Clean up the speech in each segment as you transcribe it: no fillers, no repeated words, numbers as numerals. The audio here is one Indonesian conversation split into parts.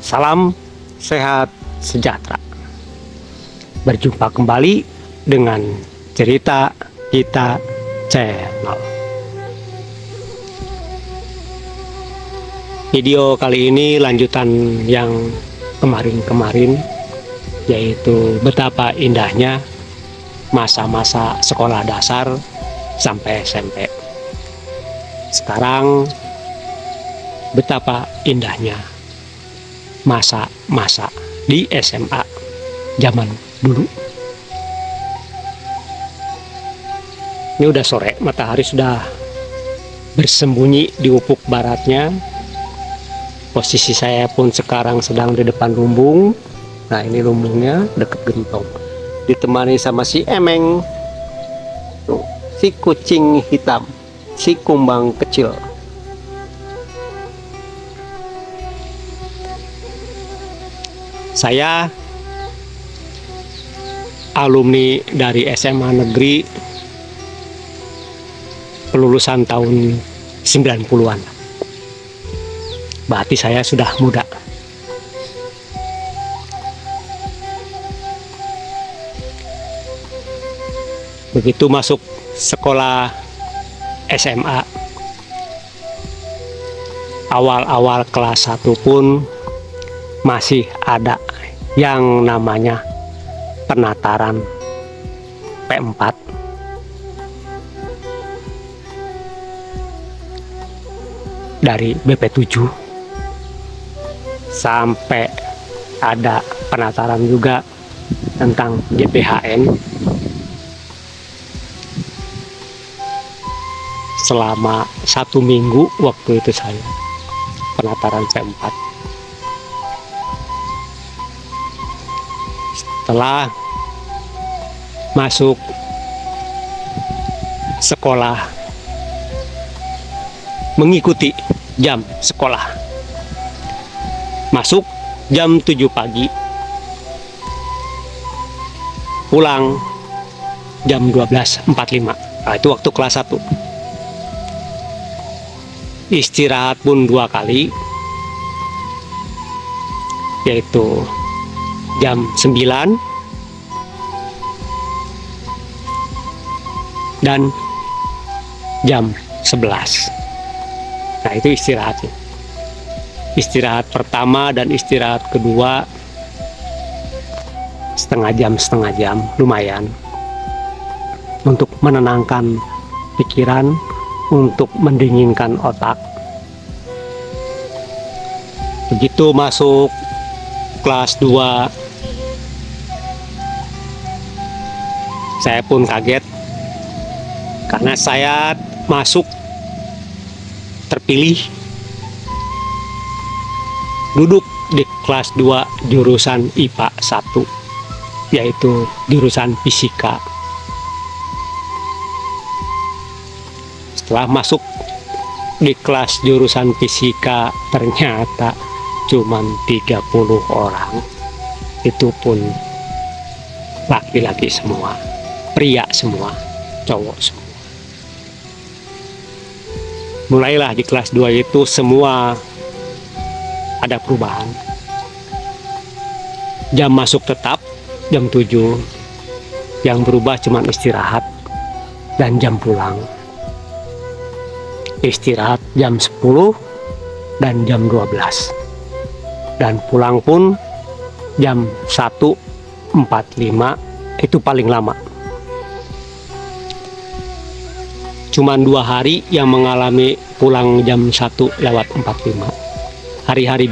Salam sehat sejahtera. Berjumpa kembali dengan Cerita Kita Channel. Video kali ini lanjutan yang kemarin-kemarin, yaitu betapa indahnya masa-masa sekolah dasar sampai SMP. Sekarang betapa indahnya masa-masa di SMA zaman dulu. Ini udah sore, matahari sudah bersembunyi di ufuk baratnya. Posisi saya pun sekarang sedang di depan lumbung. Nah, ini lumbungnya deket gentong, ditemani sama si Emeng, tuh, si kucing hitam, si kumbang kecil. Saya alumni dari SMA Negeri, pelulusan tahun 90-an. Berarti saya sudah muda. Begitu masuk sekolah SMA, awal-awal kelas 1 pun masih ada yang namanya penataran P4. Dari BP7 sampai ada penataran juga tentang GPHN. Selama 1 minggu waktu itu saya penataran P4. Setelah masuk sekolah, mengikuti jam sekolah, masuk jam 7 pagi, pulang jam 12.45. Nah, itu waktu kelas 1. Istirahat pun 2 kali, yaitu jam 9 dan jam 11. Nah, itu istirahatnya. Istirahat pertama dan istirahat kedua setengah jam, lumayan untuk menenangkan pikiran, untuk mendinginkan otak. Begitu masuk kelas 2, saya pun kaget karena saya masuk terpilih duduk di kelas 2 jurusan IPA 1, yaitu jurusan fisika. Setelah masuk di kelas jurusan fisika, ternyata cuman 30 orang. Itu pun laki-laki semua, pria semua, cowok semua. Mulailah di kelas 2 itu semua ada perubahan. Jam masuk tetap jam 7, yang berubah cuma istirahat dan jam pulang. Istirahat jam 10 dan jam 12, dan pulang pun jam 1.45, itu paling lama. Cuman 2 hari yang mengalami pulang jam 1:45. Hari-hari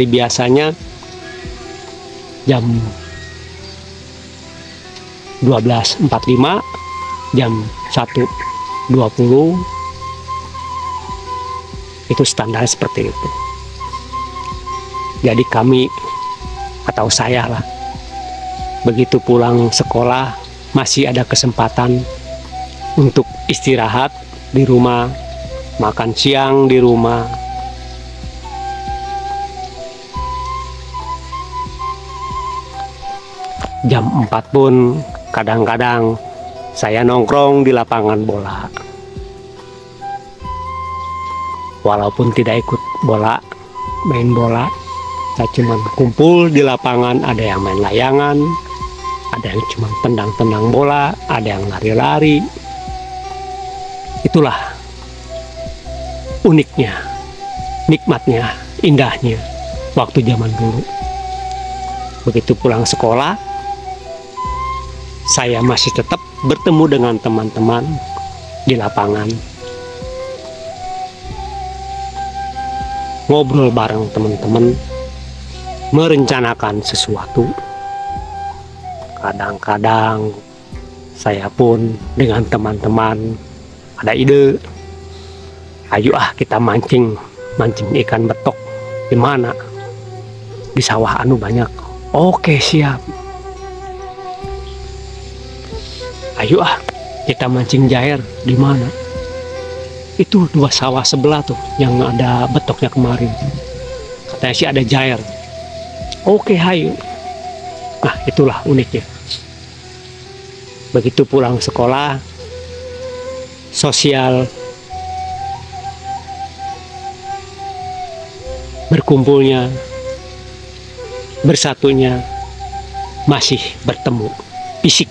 biasanya jam 12.45, jam 1.20, itu standar seperti itu. Jadi kami, atau saya lah, begitu pulang sekolah masih ada kesempatan untuk istirahat di rumah, makan siang di rumah. Jam 4 pun kadang-kadang saya nongkrong di lapangan bola. Walaupun tidak ikut bola, main bola, Kita cuma kumpul di lapangan, ada yang main layangan, ada yang cuma tendang-tendang bola, ada yang lari-lari. Itulah uniknya, nikmatnya, indahnya waktu zaman dulu. Begitu pulang sekolah, saya masih tetap bertemu dengan teman-teman di lapangan. Ngobrol bareng teman-teman, merencanakan sesuatu. Kadang-kadang saya pun dengan teman-teman ada ide, ayo kita mancing ikan betok. Di mana? Di sawah anu banyak. Oke, siap. Ayo kita mancing jair. Di mana? Itu 2 sawah sebelah tuh yang ada betoknya kemarin. Katanya sih ada jair. Oke, hayu. Nah, itulah uniknya. Begitu pulang sekolah, sosial, berkumpulnya, bersatunya, masih bertemu fisik,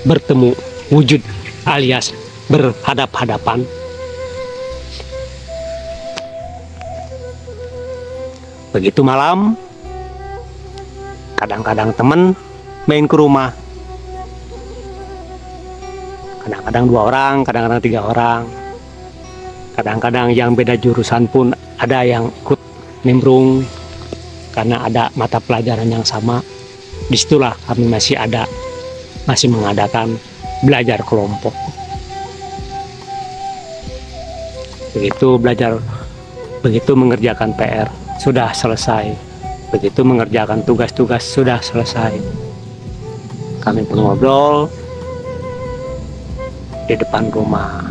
bertemu wujud alias berhadap-hadapan. Begitu malam, kadang-kadang temen main ke rumah. Kadang-kadang 2 orang, kadang-kadang 3 orang. Kadang-kadang yang beda jurusan pun ada yang ikut nimbrung karena ada mata pelajaran yang sama. Disitulah kami masih mengadakan belajar kelompok. Begitu mengerjakan PR sudah selesai, begitu mengerjakan tugas-tugas sudah selesai, kami pun ngobrol di depan rumah,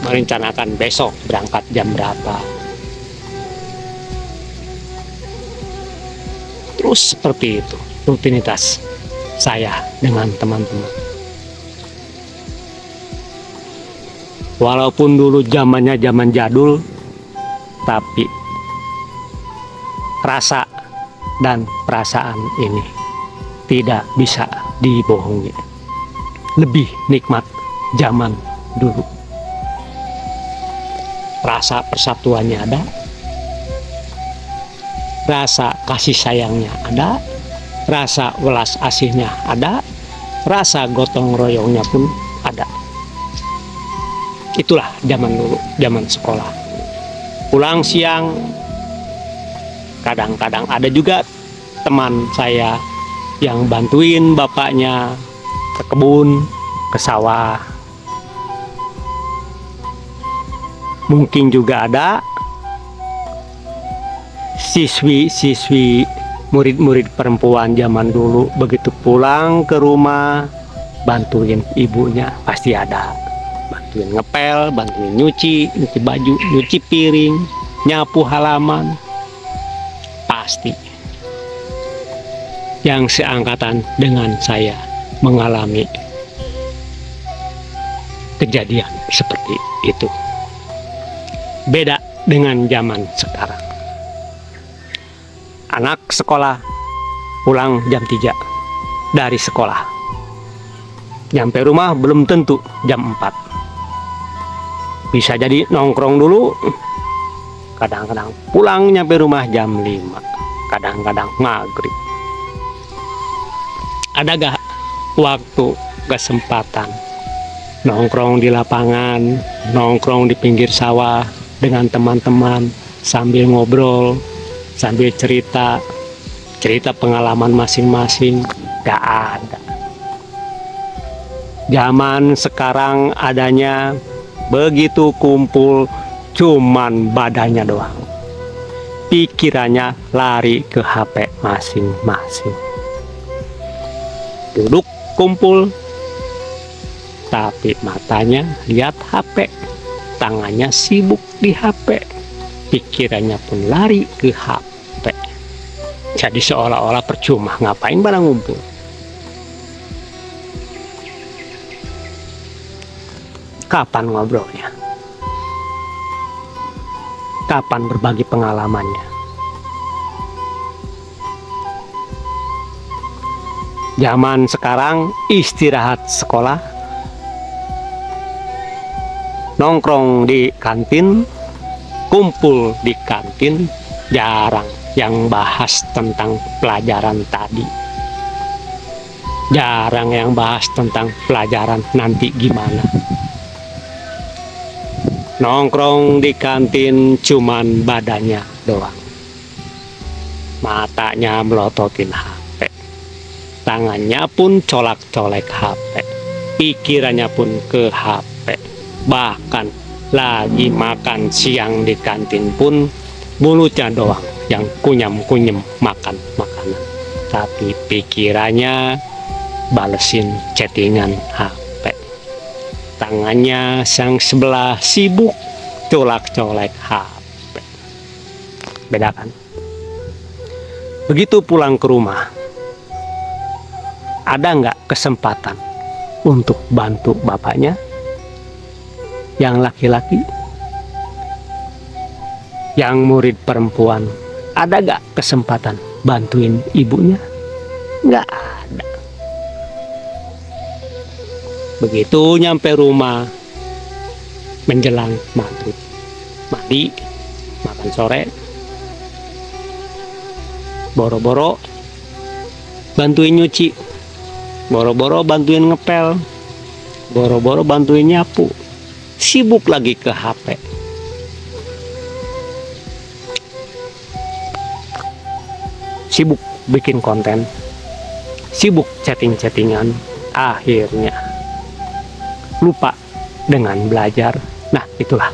merencanakan besok berangkat jam berapa. Terus seperti itu rutinitas saya dengan teman-teman. Walaupun dulu zamannya zaman jadul, tapi rasa dan perasaan ini tidak bisa dibohongi. Lebih nikmat zaman dulu. Rasa persatuannya ada, rasa kasih sayangnya ada, rasa welas asihnya ada, rasa gotong royongnya pun ada. Itulah zaman dulu, zaman sekolah. Pulang siang, kadang-kadang ada juga teman saya yang bantuin bapaknya ke kebun, ke sawah. Mungkin juga ada siswi-siswi, murid-murid perempuan zaman dulu begitu pulang ke rumah bantuin ibunya, pasti ada. Bantuin ngepel, bantuin nyuci baju, nyuci piring, nyapu halaman. Pasti yang seangkatan dengan saya mengalami kejadian seperti itu. Beda dengan zaman sekarang. Anak sekolah pulang jam 3 dari sekolah. Nyampe rumah belum tentu jam 4. Bisa jadi nongkrong dulu, kadang-kadang pulang nyampe rumah jam 5, kadang-kadang maghrib. Ada gak waktu kesempatan nongkrong di lapangan, nongkrong di pinggir sawah dengan teman-teman sambil ngobrol, sambil cerita pengalaman masing-masing? Gak ada. Zaman sekarang adanya begitu kumpul cuman badannya doang, pikirannya lari ke HP masing-masing. Duduk kumpul tapi matanya lihat HP, tangannya sibuk di HP, pikirannya pun lari ke HP. Jadi seolah-olah percuma, ngapain barang ngumpul. Kapan ngobrolnya? Kapan berbagi pengalamannya? Zaman sekarang istirahat sekolah, nongkrong di kantin, kumpul di kantin, jarang yang bahas tentang pelajaran tadi. Jarang yang bahas tentang pelajaran nanti gimana. Nongkrong di kantin cuman badannya doang. Matanya melototin HP. Tangannya pun colak-colek HP. Pikirannya pun ke HP. Bahkan lagi makan siang di kantin pun mulutnya doang yang kunyam-kunyem makan makanan. Tapi pikirannya balesin chattingan HP. Tangannya yang sebelah sibuk colak-colek HP. Beda kan? Begitu pulang ke rumah, ada nggak kesempatan untuk bantu bapaknya yang laki-laki? Yang murid perempuan, ada nggak kesempatan bantuin ibunya? Nggak ada. Begitu nyampe rumah menjelang maghrib, mandi, makan sore, boro-boro bantuin nyuci, boro-boro bantuin ngepel, boro-boro bantuin nyapu, sibuk lagi ke HP. Sibuk bikin konten, sibuk chatting-chattingan, akhirnya lupa dengan belajar. Nah, itulah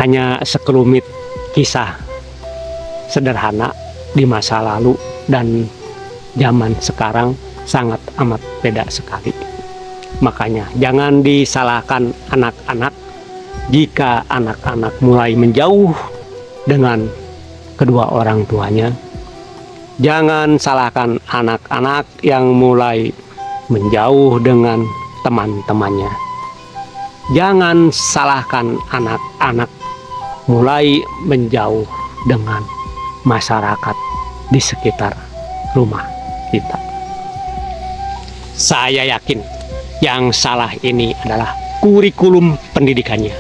hanya sekelumit kisah sederhana di masa lalu dan zaman sekarang sangat amat beda sekali. Makanya jangan disalahkan anak-anak jika anak-anak mulai menjauh dengan kedua orang tuanya. Jangan salahkan anak-anak yang mulai menjauh dengan teman-temannya. Jangan salahkan anak-anak mulai menjauh dengan masyarakat di sekitar rumah kita. Saya yakin yang salah ini adalah kurikulum pendidikannya.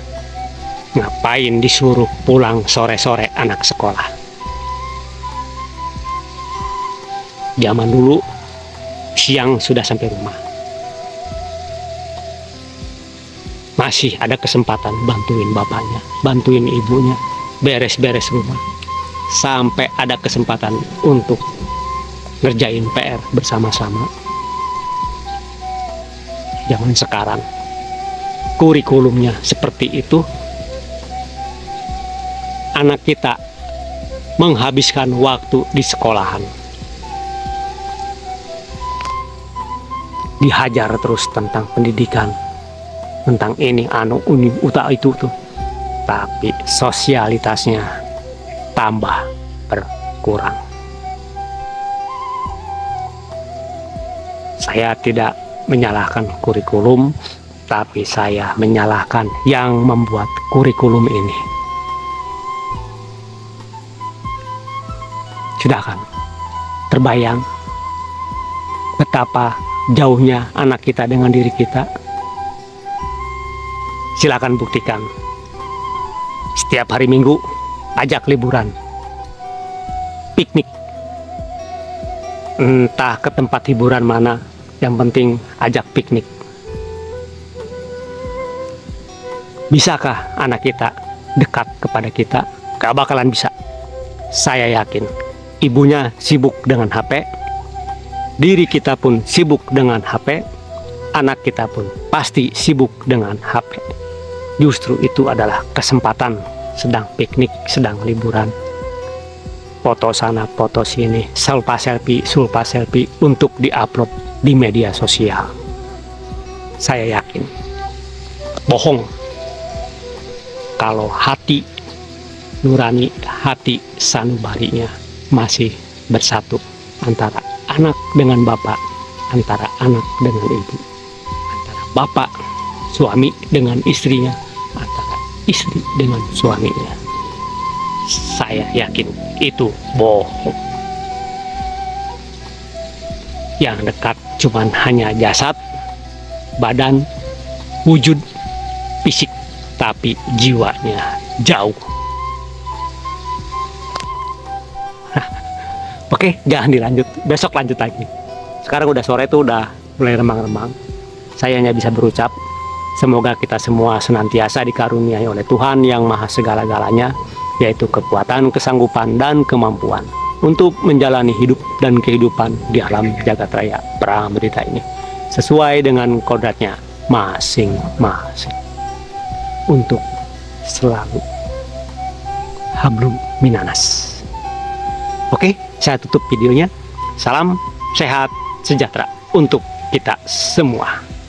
Ngapain disuruh pulang sore-sore anak sekolah? Zaman dulu siang sudah sampai rumah. Masih ada kesempatan bantuin bapaknya, bantuin ibunya, beres-beres rumah. Sampai ada kesempatan untuk ngerjain PR bersama-sama. Zaman sekarang kurikulumnya seperti itu. Anak kita menghabiskan waktu di sekolahan, dihajar terus tentang pendidikan, tentang ini itu tuh, tapi sosialitasnya tambah berkurang. Saya tidak menyalahkan kurikulum, tapi saya menyalahkan yang membuat kurikulum ini. Sudah kan terbayang betapa jauhnya anak kita dengan diri kita? Silakan buktikan. Setiap hari Minggu ajak liburan, piknik, entah ke tempat hiburan mana, yang penting ajak piknik. Bisakah anak kita dekat kepada kita? Gak bakalan bisa. Saya yakin ibunya sibuk dengan HP, diri kita pun sibuk dengan HP, anak kita pun pasti sibuk dengan HP. Justru itu adalah kesempatan sedang piknik, sedang liburan. Foto sana, foto sini, sulpa selfie untuk diupload di media sosial. Saya yakin bohong kalau hati nurani, hati sanubarinya masih bersatu antara anak dengan bapak, antara anak dengan ibu, antara bapak suami dengan istrinya, antara istri dengan suaminya. Saya yakin itu bohong. yang dekat cuman hanya jasad, badan, wujud fisik, tapi jiwanya jauh. Oke, jangan dilanjut, besok lanjut lagi. Sekarang udah sore tuh, udah mulai remang-remang. Saya hanya bisa berucap, semoga kita semua senantiasa dikaruniai oleh Tuhan yang maha segala-galanya, yaitu kekuatan, kesanggupan, dan kemampuan untuk menjalani hidup dan kehidupan di alam jagat raya Pramudita ini sesuai dengan kodratnya masing-masing, untuk selalu hablum minanas. Oke, saya tutup videonya. Salam sehat sejahtera untuk kita semua.